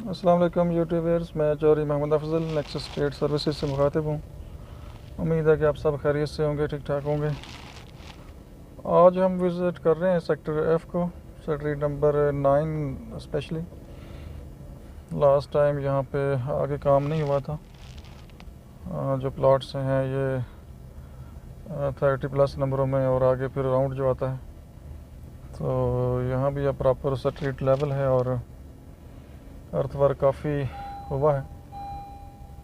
अस्सलाम वालेकुम यूट्यूबर्स, मैं Chaudhary Mohammad Afzal Nexus State Services से मुखातिब हूँ। उम्मीद है कि आप सब खैरियत से होंगे, ठीक ठाक होंगे। आज हम विज़िट कर रहे हैं सेक्टर एफ़ को, sector number 9 specially. Last time यहाँ पे आगे काम नहीं हुआ था। जो प्लॉट्स हैं ये 30+ नंबरों में और आगे फिर राउंड जो आता है, तो यहाँ भी अब प्रॉपर स्ट्रीट लेवल है और अर्थवर्क काफ़ी हुआ है।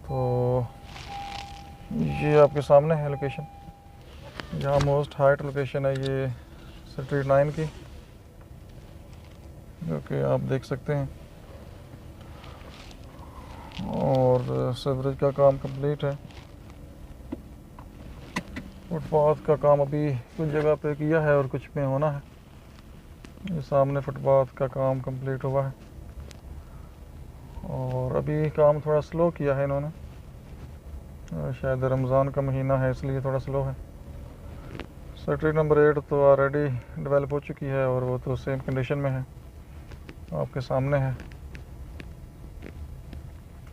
तो ये आपके सामने है लोकेशन, जहाँ मोस्ट हाइट लोकेशन है ये सेक्टर 9 की, जो कि आप देख सकते हैं। और सीवरेज का काम कंप्लीट है। फुटपाथ का काम अभी कुछ जगह पे किया है और कुछ में होना है। ये सामने फुटपाथ का काम कंप्लीट हुआ है और अभी काम थोड़ा स्लो किया है इन्होंने। शायद रमज़ान का महीना है इसलिए थोड़ा स्लो है। सेक्टर नंबर 8 तो ऑलरेडी डेवलप हो चुकी है और वो तो सेम कंडीशन में है, आपके सामने है।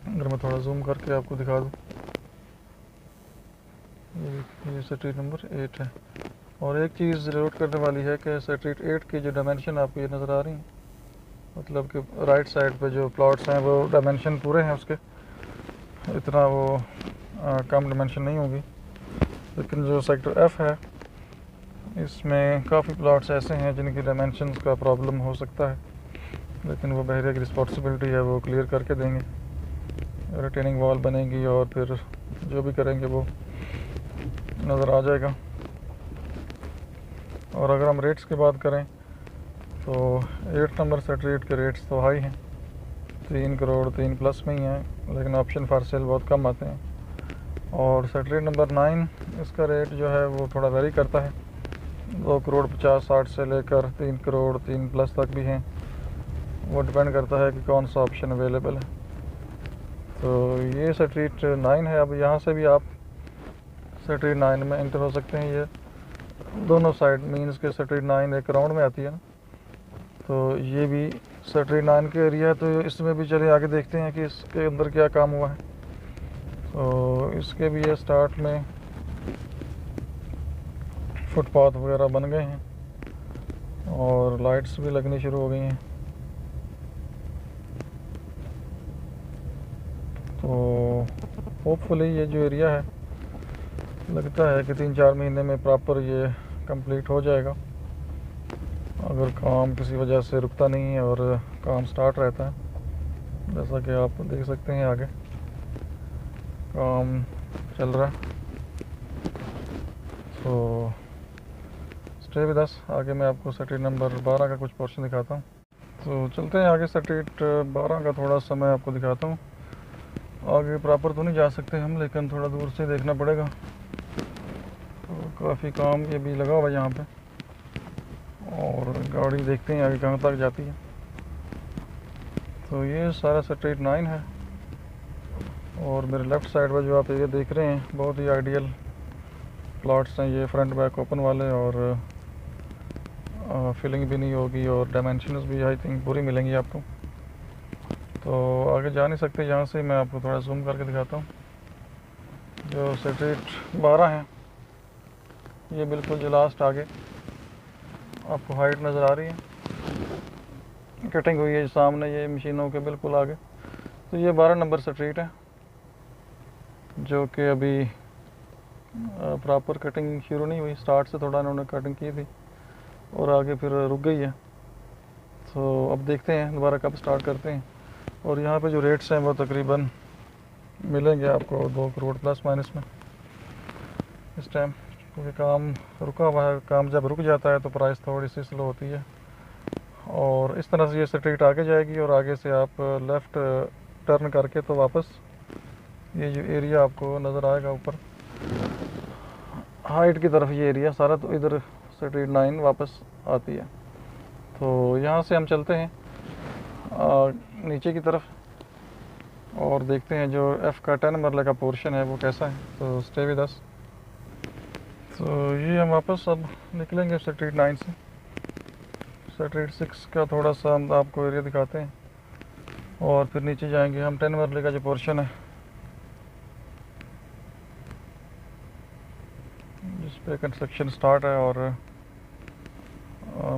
अगर मैं थोड़ा जूम करके आपको दिखा दूँ, ये सेक्टर नंबर 8 है। और एक चीज़ नोट करने वाली है कि सेक्टर 8 की जो डायमेंशन आपको ये नज़र आ रही हैं, मतलब कि राइट साइड पे जो प्लॉट्स हैं वो डायमेंशन पूरे हैं उसके, इतना वो कम डायमेंशन नहीं होगी। लेकिन जो सेक्टर एफ़ है इसमें काफ़ी प्लॉट्स ऐसे हैं जिनकी डायमेंशंस का प्रॉब्लम हो सकता है, लेकिन वो बहरे की रिस्पॉन्सिबिलिटी है, वो क्लियर करके देंगे। रिटेनिंग वॉल बनेगी और फिर जो भी करेंगे वो नज़र आ जाएगा। और अगर हम रेट्स की बात करें तो 8 नंबर सेक्टर 8 के रेट्स तो हाई हैं, 3 करोड़ 3+ में ही हैं, लेकिन ऑप्शन फॉर सेल बहुत कम आते हैं। और सेक्टर नंबर 9 इसका रेट जो है वो थोड़ा वेरी करता है, 2 करोड़ 50-60 से लेकर 3 करोड़ 3+ तक भी हैं। वो डिपेंड करता है कि कौन सा ऑप्शन अवेलेबल है। तो ये सेक्टर 9 है। अब यहाँ से भी आप सेक्टर 9 में एंटर हो सकते हैं। ये दोनों साइड मीन्स के सेक्टर 9 एक राउंड में आती है ना, तो ये भी सेक्टर 9 के एरिया है। तो इसमें भी चलिए आगे देखते हैं कि इसके अंदर क्या काम हुआ है। तो इसके भी ये स्टार्ट में फुटपाथ वगैरह बन गए हैं और लाइट्स भी लगनी शुरू हो गई हैं। तो होपफुली ये जो एरिया है लगता है कि 3-4 महीने में प्रॉपर ये कंप्लीट हो जाएगा, अगर काम किसी वजह से रुकता नहीं है और काम स्टार्ट रहता है। जैसा कि आप देख सकते हैं आगे काम चल रहा है। तो स्टे विद अस, आगे मैं आपको सेक्टर नंबर 12 का कुछ पोर्शन दिखाता हूँ। तो चलते हैं आगे। सेक्टर 12 का थोड़ा सा मैं आपको दिखाता हूँ। आगे प्रॉपर तो नहीं जा सकते हम, लेकिन थोड़ा दूर से देखना पड़ेगा। तो काफ़ी काम ये भी लगा हुआ है यहाँ पे, और गाड़ी देखते हैं आगे कहाँ तक जाती है। तो ये सारा सेक्टर 9 है और मेरे लेफ़्ट साइड पर जो आप ये देख रहे हैं बहुत ही आइडियल प्लॉट्स हैं। ये फ्रंट बैक ओपन वाले और फिलिंग भी नहीं होगी और डायमेंशंस भी आई थिंक पूरी मिलेंगी आपको। तो आगे जा नहीं सकते यहाँ से, मैं आपको थोड़ा जूम करके दिखाता हूँ। जो सेक्टर 12 है ये बिल्कुल जो लास्ट आगे आपको हाइट नज़र आ रही है, कटिंग हुई है सामने ये मशीनों के बिल्कुल आगे। तो ये 12 नंबर स्ट्रीट है, जो कि अभी प्रॉपर कटिंग शुरू नहीं हुई। स्टार्ट से थोड़ा इन्होंने कटिंग की थी और आगे फिर रुक गई है। तो अब देखते हैं दोबारा कब स्टार्ट करते हैं। और यहाँ पे जो रेट्स हैं वो तकरीबन मिलेंगे आपको 2 करोड़ ± में इस टाइम, क्योंकि काम रुका हुआ है। काम जब रुक जाता है तो प्राइस थोड़ी सी स्लो होती है। और इस तरह से ये स्ट्रीट आगे जाएगी और आगे से आप लेफ़्ट टर्न करके तो वापस ये जो एरिया आपको नज़र आएगा ऊपर हाइट की तरफ, ये एरिया सारा तो इधर सेक्टर 9 वापस आती है। तो यहाँ से हम चलते हैं नीचे की तरफ और देखते हैं जो एफ़ का 10 मरले का पोर्शन है वो कैसा है। तो स्टे विद अस। तो ये हम वापस अब निकलेंगे सेक्टर 9 से। सेक्टर 6 का थोड़ा सा हम आपको एरिया दिखाते हैं। और फिर नीचे जाएंगे हम 10 मरले का जो पोर्शन है जिस पे कंस्ट्रक्शन स्टार्ट है और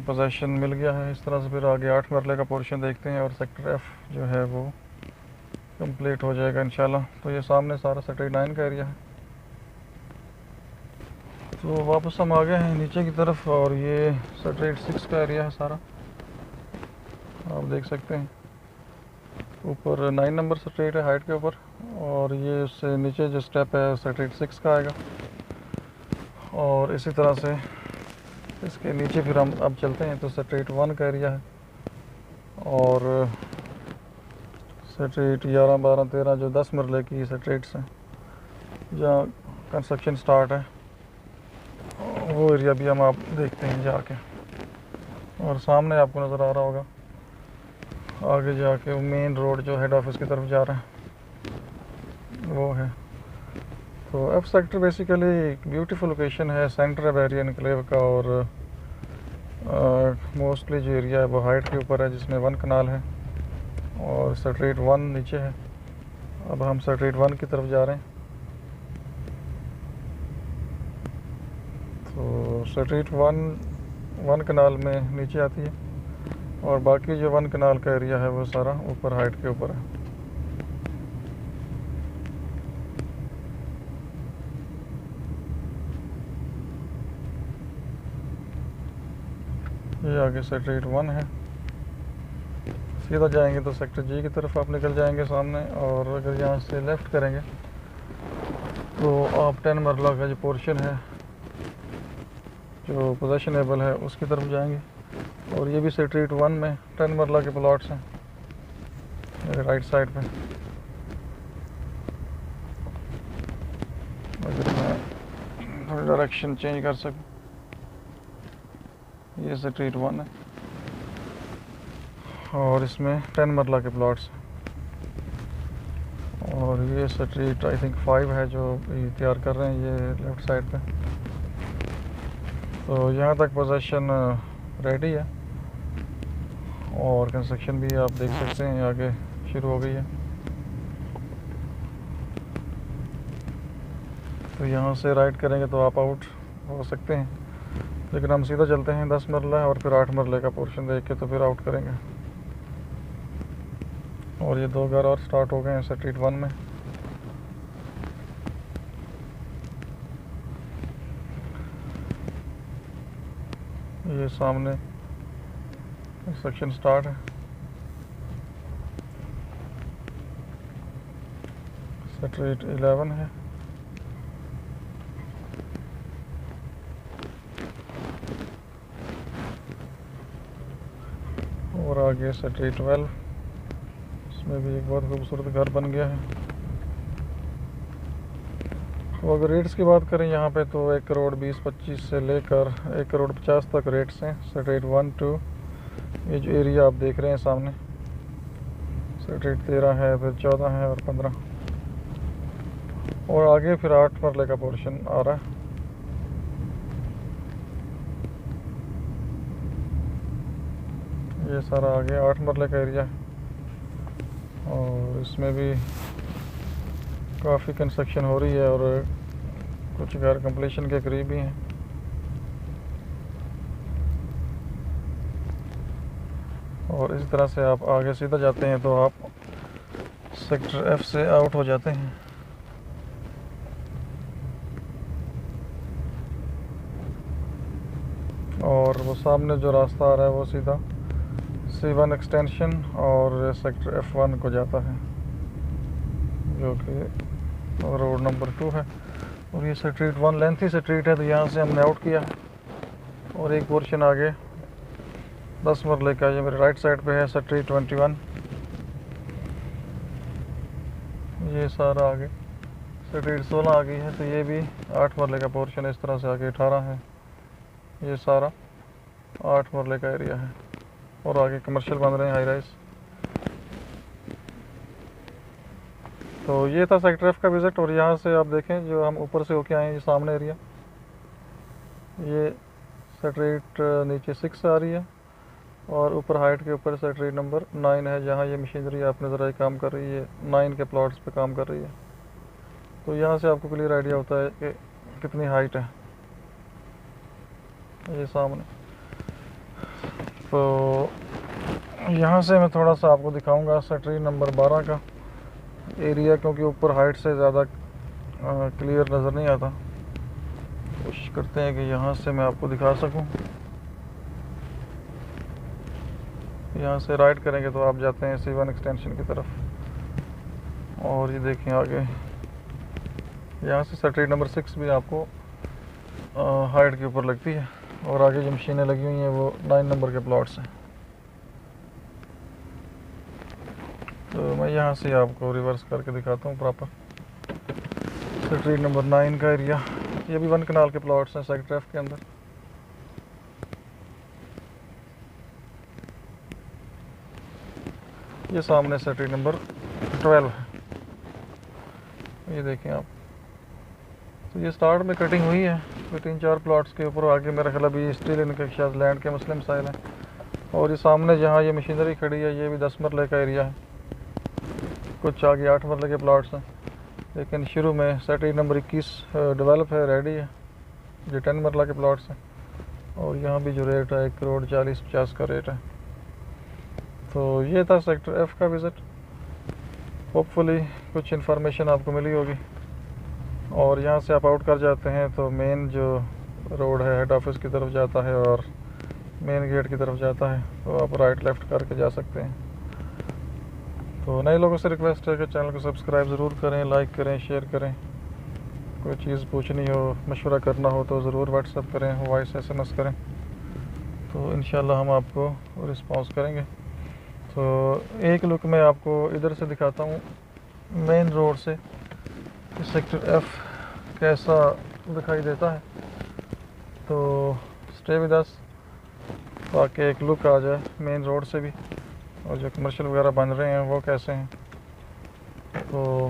पोजेसन मिल गया है। इस तरह से फिर आगे 8 मरले का पोर्शन देखते हैं और सेक्टर एफ जो है वो कंप्लीट हो जाएगा इंशाल्लाह। तो ये सामने सारा सेक्टर 9 का एरिया है। तो वापस हम आ गए हैं नीचे की तरफ और ये सेक्टर 6 का एरिया है सारा, आप देख सकते हैं। ऊपर 9 नंबर स्ट्रीट है हाइट के ऊपर, और ये उससे नीचे जो स्टेप है सेक्टर 6 का आएगा। और इसी तरह से इसके नीचे फिर हम अब चलते हैं तो सेक्टर 1 का एरिया है, और सेक्टर 11, 12, 13 जो 10 मरले की सेक्टरेट्स हैं जहाँ कंस्ट्रक्शन स्टार्ट है, वो एरिया भी हम आप देखते हैं जाके। और सामने आपको नज़र आ रहा होगा आगे जाके मेन रोड जो हेड ऑफिस की तरफ जा रहा है वो है। तो एफ सेक्टर बेसिकली एक ब्यूटीफुल लोकेशन है, सेंटर है बहरिया एनक्लेव का, और मोस्टली जो एरिया है वो हाइट के ऊपर है जिसमें 1 कनाल है, और सेक्टर 1 नीचे है। अब हम सेक्टर 1 की तरफ जा रहे हैं। तो सेक्टर 1 कनाल में नीचे आती है, और बाकी जो 1 कनाल का एरिया है वो सारा ऊपर हाइट के ऊपर है। ये आगे सेक्टर 1 है। सीधा जाएंगे तो सेक्टर जी की तरफ आप निकल जाएंगे सामने, और अगर यहाँ से लेफ़्ट करेंगे तो आप 10 मरला का जो पोर्शन है जो पोजेशनेबल है उसकी तरफ जाएंगे। और ये भी सेक्टर 1 में 10 मरला के प्लॉट्स हैं मेरे राइट साइड पे। अगर मैं थोड़ी डायरेक्शन चेंज कर सकूँ, ये सेक्टर 1 है और इसमें 10 मरला के प्लॉट्स हैं। और ये सेक्टर आई थिंक 5 है जो तैयार कर रहे हैं ये लेफ़्ट साइड पे। तो यहाँ तक पोजेसन रेडी है, और कंस्ट्रक्शन भी आप देख सकते हैं आगे शुरू हो गई है। तो यहाँ से राइट करेंगे तो आप आउट हो सकते हैं, लेकिन हम सीधा चलते हैं 10 मरला और फिर 8 मरले का पोर्शन देख के तो फिर आउट करेंगे। और ये 2 घर और स्टार्ट हो गए हैं सेक्टर 1 में। ये सामने सेक्शन स्टार्ट है। सेक्टर 11 है, और आगे सेक्टर 12, इसमें भी एक बहुत खूबसूरत घर बन गया है। तो अगर रेट्स की बात करें यहाँ पे तो 1,20,25 से लेकर 1,50,00,000 तक रेट्स हैं। सेक्टर 1 2 ये जो एरिया आप देख रहे हैं सामने, सेक्टर 13 है, फिर 14 है और 15, और आगे फिर 8 मरले का पोर्शन आ रहा है। ये सारा आगे 8 मरले का एरिया है, और इसमें भी काफ़ी कंस्ट्रक्शन हो रही है और कुछ घर कंप्लीशन के करीब ही हैं। और इस तरह से आप आगे सीधा जाते हैं तो आप सेक्टर एफ से आउट हो जाते हैं। और वो सामने जो रास्ता आ रहा है वो सीधा C1 एक्सटेंशन और सेक्टर F1 को जाता है, जो कि रोड नंबर 2 है। और ये सेक्टर 1 लेंथी स्ट्रीट है, तो यहाँ से हमने आउट किया। और एक पोर्शन आगे 10 मरले का, ये मेरे राइट साइड पे है सेक्टर 21। ये सारा आगे सेक्टर 16 आ गई है, तो ये भी 8 मरले का पोर्शन है। इस तरह से आगे 18 है, ये सारा 8 मरले का एरिया है। और आगे कमर्शियल बन रहे हैं हाई राइज। तो ये था सेक्टर एफ का विज़िट। और यहाँ से आप देखें जो हम ऊपर से होके आए हैं, ये सामने एरिया, ये सेक्टर 8 नीचे 6 आ रही है, और ऊपर हाइट के ऊपर सेक्टर नंबर 9 है, जहाँ ये मशीनरी आपने ज़रा काम कर रही है 9 के प्लॉट्स पे काम कर रही है। तो यहाँ से आपको क्लियर आइडिया होता है कि कितनी हाइट है ये सामने। तो यहाँ से मैं थोड़ा सा आपको दिखाऊंगा सेक्टर नंबर 12 का एरिया, क्योंकि ऊपर हाइट से ज़्यादा क्लियर नज़र नहीं आता। कोशिश करते हैं कि यहाँ से मैं आपको दिखा सकूं। यहाँ से राइट करेंगे तो आप जाते हैं C1 एक्सटेंशन की तरफ, और ये देखें आगे यहाँ से सेक्टर नंबर 6 भी आपको हाइट के ऊपर लगती है, और आगे जो मशीनें लगी हुई हैं वो 9 नंबर के प्लॉट्स हैं। तो मैं यहाँ से आपको रिवर्स करके दिखाता हूँ प्रॉपर सेक्टर नंबर 9 का एरिया। ये भी 1 कनाल के प्लॉट्स हैं सेक्टर F के अंदर। ये सामने सेक्टर नंबर 12 है, ये देखें आप। तो ये स्टार्ट में कटिंग हुई है तो 3-4 प्लॉट्स के ऊपर। आगे मेरा ख्याल अभी स्टिल इनके शायद लैंड के मसले मसाइल हैं। और ये सामने जहाँ ये मशीनरी खड़ी है ये भी 10 मरले का एरिया है, कुछ आगे 8 मरले के प्लॉट्स हैं। लेकिन शुरू में सेक्टर नंबर 21 डेवलप है, रेडी है, जो 10 मरला के प्लॉट्स हैं। और यहाँ भी जो रेट है 1,40,50 का रेट है। तो ये था सेक्टर F का विज़िट। होपफुली कुछ इन्फॉर्मेशन आपको मिली होगी। और यहाँ से आप आउट कर जाते हैं तो मेन जो रोड है हेड ऑफिस की तरफ जाता है और मेन गेट की तरफ जाता है, तो आप राइट लेफ़्ट करके जा सकते हैं। तो नए लोगों से रिक्वेस्ट है कि चैनल को सब्सक्राइब ज़रूर करें, लाइक करें, शेयर करें। कोई चीज़ पूछनी हो, मशवरा करना हो तो ज़रूर व्हाट्सएप करें, वॉइस SMS करें, तो इंशाल्लाह हम आपको रिस्पॉन्स करेंगे। तो एक लुक मैं आपको इधर से दिखाता हूँ मेन रोड से सेक्टर F कैसा दिखाई देता है। तो स्टे विद अस ताकि एक लुक आ जाए मेन रोड से भी, और जो कमर्शियल वगैरह बन रहे हैं वो कैसे हैं। तो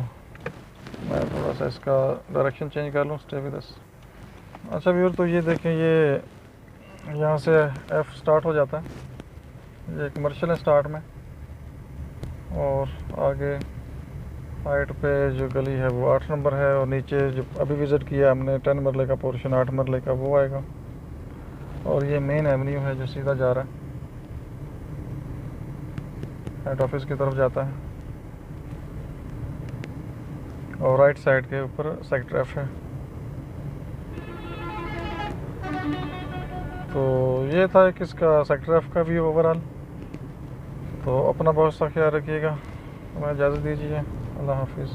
मैं थोड़ा सा इसका डायरेक्शन चेंज कर लूँ। Stay with us. अच्छा व्यूअर, तो ये देखें, ये यहाँ से F स्टार्ट हो जाता है, ये कमर्शियल है स्टार्ट में, और आगे हाइट पे जो गली है वो 8 नंबर है, और नीचे जो अभी विज़िट किया हमने 10 मरले का पोर्शन 8 मरले का वो आएगा। और ये मेन एवेन्यू है जो सीधा जा रहा है हेड ऑफिस की तरफ जाता है, और राइट साइड के ऊपर सेक्टर F है। तो ये था कि इसका सेक्टर F का व्यू ओवरऑल। तो अपना बहुत सा ख्याल रखिएगा, हमें इजाज़त दीजिए। अल्लाह हाफिज़।